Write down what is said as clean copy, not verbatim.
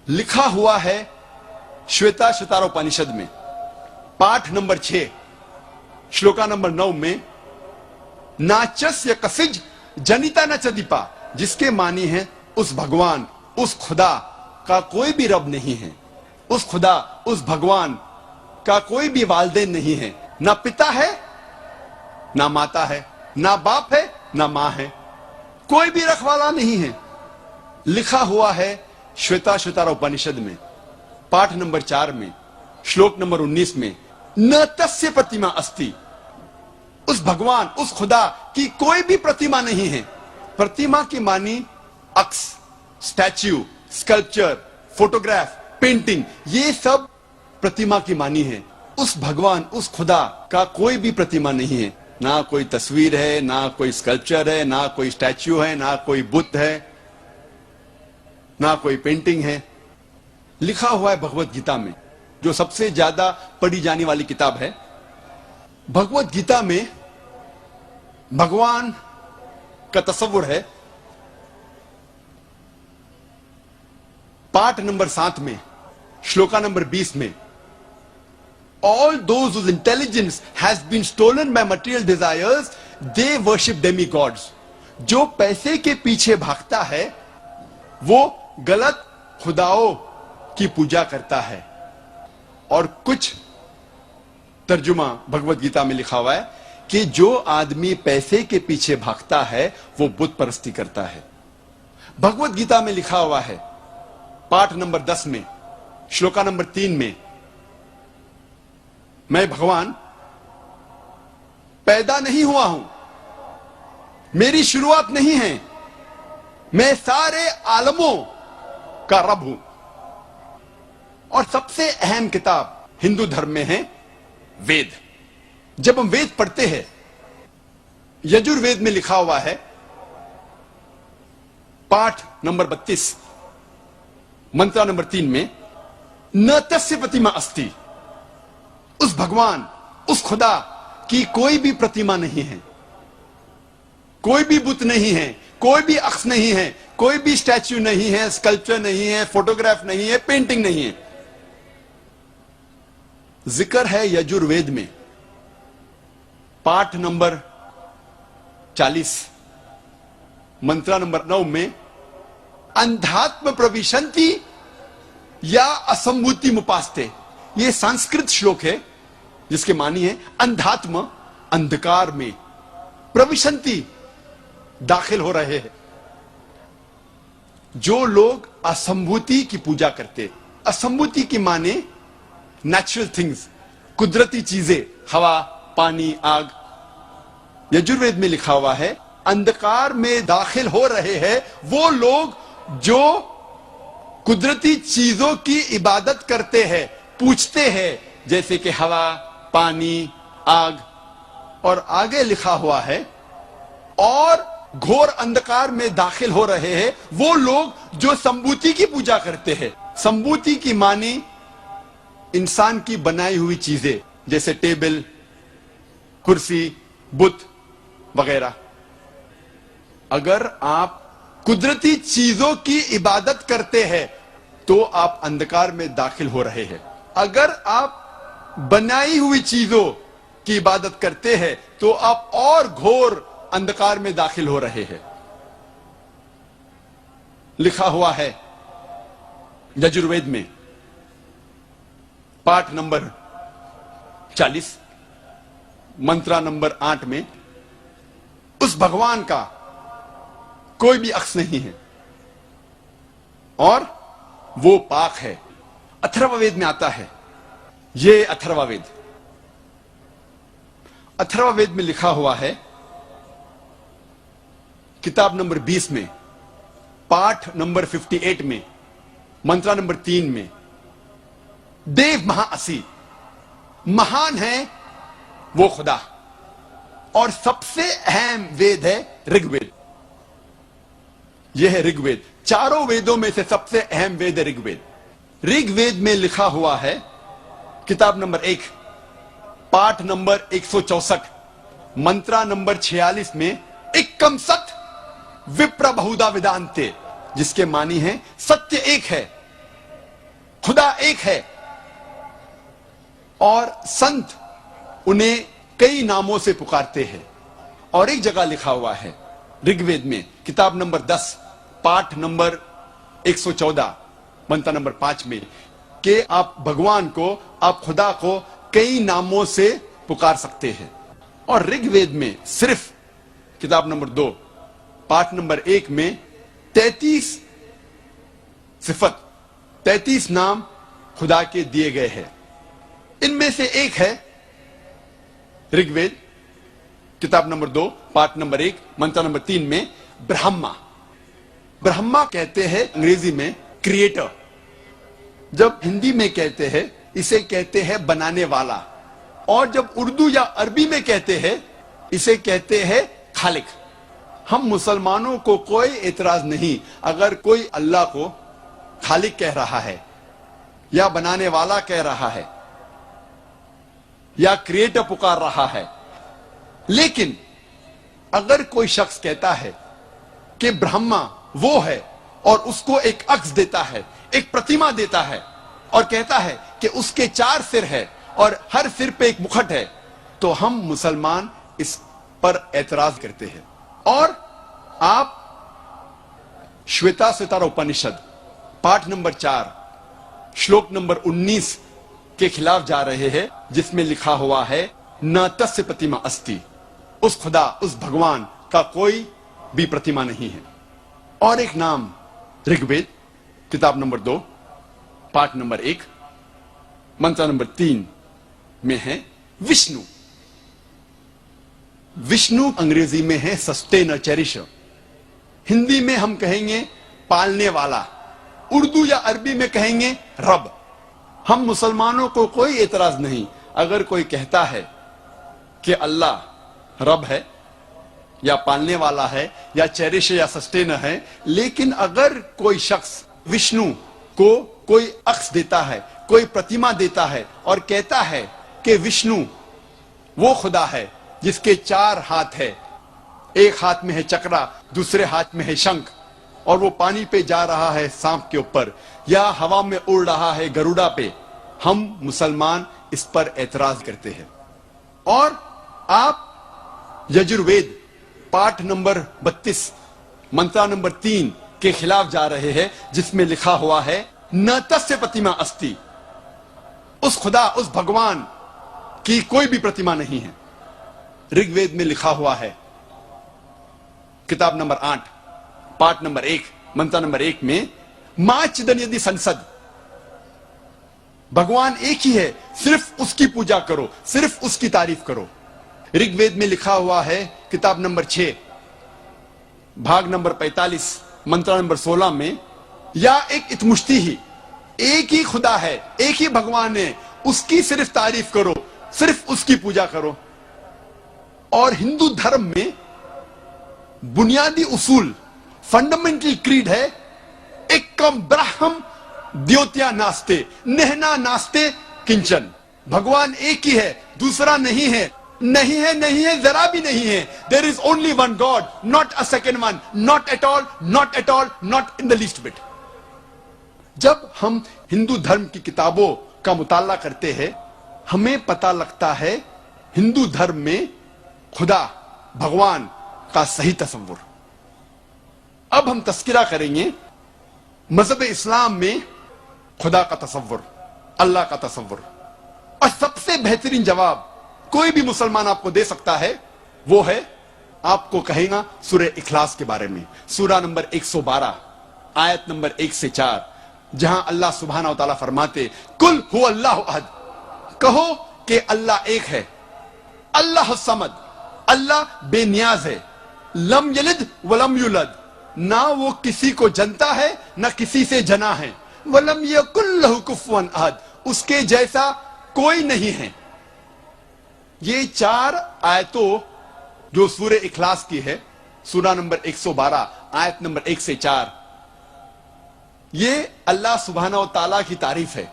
लिखा हुआ है श्वेता श्वेतारोपनिषद में पाठ नंबर 6 श्लोका नंबर 9 में नाचस्य कसिज जनिता न चदीपा, जिसके मानी है उस भगवान उस खुदा का कोई भी रब नहीं है, उस खुदा उस भगवान का कोई भी वालिदैन नहीं है, ना पिता है ना माता है, ना बाप है ना मां है, कोई भी रखवाला नहीं है। लिखा हुआ है श्वेता श्वेतारोपनिषद में पाठ नंबर 4 में श्लोक नंबर 19 में न तस्य प्रतिमा अस्ति, उस भगवान उस खुदा की कोई भी प्रतिमा नहीं है। प्रतिमा की मानी अक्स, स्टैच्यू, स्कल्पचर, फोटोग्राफ, पेंटिंग, ये सब प्रतिमा की मानी है। उस भगवान उस खुदा का कोई भी प्रतिमा नहीं है, ना कोई तस्वीर है, ना कोई स्कल्पचर है, ना कोई स्टैच्यू है, ना कोई बुद्ध है, ना कोई पेंटिंग है। लिखा हुआ है भगवत गीता में, जो सबसे ज्यादा पढ़ी जाने वाली किताब है। भगवत गीता में भगवान का तस्वुर है। पाठ नंबर 7 में श्लोका नंबर 20 में all those whose intelligence has been stolen by material desires they worship demigods, जो पैसे के पीछे भागता है वो गलत खुदाओं की पूजा करता है। और कुछ तर्जुमा भगवत गीता में लिखा हुआ है कि जो आदमी पैसे के पीछे भागता है वो बुत परस्ती करता है। भगवत गीता में लिखा हुआ है पाठ नंबर 10 में श्लोका नंबर 3 में मैं भगवान पैदा नहीं हुआ हूं, मेरी शुरुआत नहीं है, मैं सारे आलमों का रब हूं। और सबसे अहम किताब हिंदू धर्म में है वेद। जब हम वेद पढ़ते हैं, यजुर्वेद में लिखा हुआ है पाठ नंबर 32 मंत्र नंबर 3 में न तस्य प्रतिमा अस्ति, उस भगवान उस खुदा की कोई भी प्रतिमा नहीं है, कोई भी बुत नहीं है, कोई भी अक्स नहीं है, कोई भी स्टैच्यू नहीं है, स्कल्पचर नहीं है, फोटोग्राफ नहीं है, पेंटिंग नहीं है। जिक्र है यजुर्वेद में पाठ नंबर 40 मंत्र नंबर 9 में अंधात्म प्रविशंति या असंभूति मुपास्ते, यह संस्कृत श्लोक है जिसके मानी है अंधात्म अंधकार में, प्रविशंति दाखिल हो रहे हैं। जो लोग असंभूति की पूजा करते, असंभूति की माने नेचुरल थिंग्स, कुदरती चीजें, हवा, पानी, आग। यजुर्वेद में लिखा हुआ है अंधकार में दाखिल हो रहे हैं वो लोग जो कुदरती चीजों की इबादत करते हैं, पूछते हैं, जैसे कि हवा, पानी, आग। और आगे लिखा हुआ है और घोर अंधकार में दाखिल हो रहे हैं वो लोग जो संभूति की पूजा करते हैं। संभूति की मानी इंसान की बनाई हुई चीजें, जैसे टेबल, कुर्सी, बुत वगैरह। अगर आप कुदरती चीजों की इबादत करते हैं तो आप अंधकार में दाखिल हो रहे हैं। अगर आप बनाई हुई चीजों की इबादत करते हैं तो आप और घोर अंधकार में दाखिल हो रहे हैं। लिखा हुआ है यजुर्वेद में पाठ नंबर 40 मंत्र नंबर 8 में उस भगवान का कोई भी अक्स नहीं है और वो पाक है। अथर्ववेद में आता है, ये अथर्ववेद, अथर्ववेद में लिखा हुआ है किताब नंबर 20 में पाठ नंबर 58 में मंत्र नंबर 3 में देव महाअसी, महान है वो खुदा। और सबसे अहम वेद है ऋग्वेद। यह है ऋग्वेद। चारों वेदों में से सबसे अहम वेद है ऋग्वेद। ऋग्वेद में लिखा हुआ है किताब नंबर 1 पाठ नंबर 164 मंत्र नंबर 46 में एकम सत विप्र बहुधा वेदांते, जिसके मानी है सत्य एक है खुदा एक है और संत उन्हें कई नामों से पुकारते हैं। और एक जगह लिखा हुआ है ऋग्वेद में किताब नंबर 10 पाठ नंबर 114 मंत्र नंबर 5 में कि आप भगवान को, आप खुदा को कई नामों से पुकार सकते हैं। और ऋग्वेद में सिर्फ किताब नंबर 2 पाठ नंबर 1 में 33 सिफत, 33 नाम खुदा के दिए गए हैं। इनमें से एक है ऋग्वेद किताब नंबर 2 पाठ नंबर 1 मंत्र नंबर 3 में ब्रह्मा। ब्रह्मा कहते हैं अंग्रेजी में क्रिएटर, जब हिंदी में कहते हैं इसे कहते हैं बनाने वाला, और जब उर्दू या अरबी में कहते हैं इसे कहते हैं खालिक। हम मुसलमानों को कोई एतराज नहीं अगर कोई अल्लाह को खालिक कह रहा है या बनाने वाला कह रहा है या क्रिएटर पुकार रहा है। लेकिन अगर कोई शख्स कहता है कि ब्रह्मा वो है और उसको एक अक्स देता है, एक प्रतिमा देता है और कहता है कि उसके 4 सिर है और हर सिर पे एक मुखट है, तो हम मुसलमान इस पर एतराज करते हैं। और आप श्वेता सितारा उपनिषद पाठ नंबर 4 श्लोक नंबर 19 के खिलाफ जा रहे हैं, जिसमें लिखा हुआ है न तस्य प्रतिमा अस्ति, उस खुदा, उस भगवान का कोई भी प्रतिमा नहीं है। और एक नाम ऋग्वेद किताब नंबर 2 पाठ नंबर 1 मंत्र नंबर 3 में है विष्णु। विष्णु अंग्रेजी में है सस्टेनर, चेरिशर। हिंदी में हम कहेंगे पालने वाला, उर्दू या अरबी में कहेंगे रब। हम मुसलमानों को कोई एतराज नहीं अगर कोई कहता है कि अल्लाह रब है या पालने वाला है या चेरिशर या सस्टेनर है। लेकिन अगर कोई शख्स विष्णु को कोई अक्स देता है, कोई प्रतिमा देता है और कहता है कि विष्णु वो खुदा है जिसके 4 हाथ है, एक हाथ में है चक्रा, दूसरे हाथ में है शंख, और वो पानी पे जा रहा है सांप के ऊपर या हवा में उड़ रहा है गरुड़ा पे, हम मुसलमान इस पर एतराज करते हैं। और आप यजुर्वेद पाठ नंबर 32 मंत्र नंबर 3 के खिलाफ जा रहे हैं, जिसमें लिखा हुआ है न तस्य प्रतिमा अस्ति, उस खुदा, उस भगवान की कोई भी प्रतिमा नहीं है। ऋग्वेद में लिखा हुआ है किताब नंबर 8 पाठ नंबर 1 मंत्र नंबर 1 में मां चिदन यदि संसद, भगवान एक ही है, सिर्फ उसकी पूजा करो, सिर्फ उसकी तारीफ करो। ऋग्वेद में लिखा हुआ है किताब नंबर 6 भाग नंबर 45 मंत्र नंबर 16 में या एक इतमुश्ती ही, एक ही खुदा है, एक ही भगवान है, उसकी सिर्फ तारीफ करो, सिर्फ उसकी पूजा करो। और हिंदू धर्म में बुनियादी उसूल, फंडामेंटल क्रीड है एकम ब्रह्म द्योत्या नास्ते नेहना नास्ते किंचन, भगवान एक ही है, दूसरा नहीं है, नहीं है, नहीं है, जरा भी नहीं है। There is only one God, not a second one, not at all, not at all, not in the least bit. जब हम हिंदू धर्म की किताबों का मुताला करते हैं, हमें पता लगता है हिंदू धर्म में खुदा, भगवान का सही तस्वुर। अब हम तस्किरा करेंगे मजहब इस्लाम में खुदा का तस्वुर, अल्लाह का तस्वुर। और सबसे बेहतरीन जवाब कोई भी मुसलमान आपको दे सकता है, वो है, आपको कहेगा सूरह इखलास के बारे में, सूरा नंबर 112 आयत नंबर 1 से 4, जहां अल्लाह सुब्हानहू व तआला फरमाते कुल हु अल्लाहु अहद, कहो कि अल्लाह एक है, अल्लाह समद, अल्लाह बेनियाज है, लम यलिद वलम युलद, ना वो किसी को जनता है ना किसी से जना है, वलम यकुल लहु कुफुवन अहद, उसके जैसा कोई नहीं है। ये 4 आयतों जो सूरह इखलास की है, सूरा नंबर 112 आयत नंबर 1 से 4, ये अल्लाह सुब्हानहू व तआला की तारीफ है।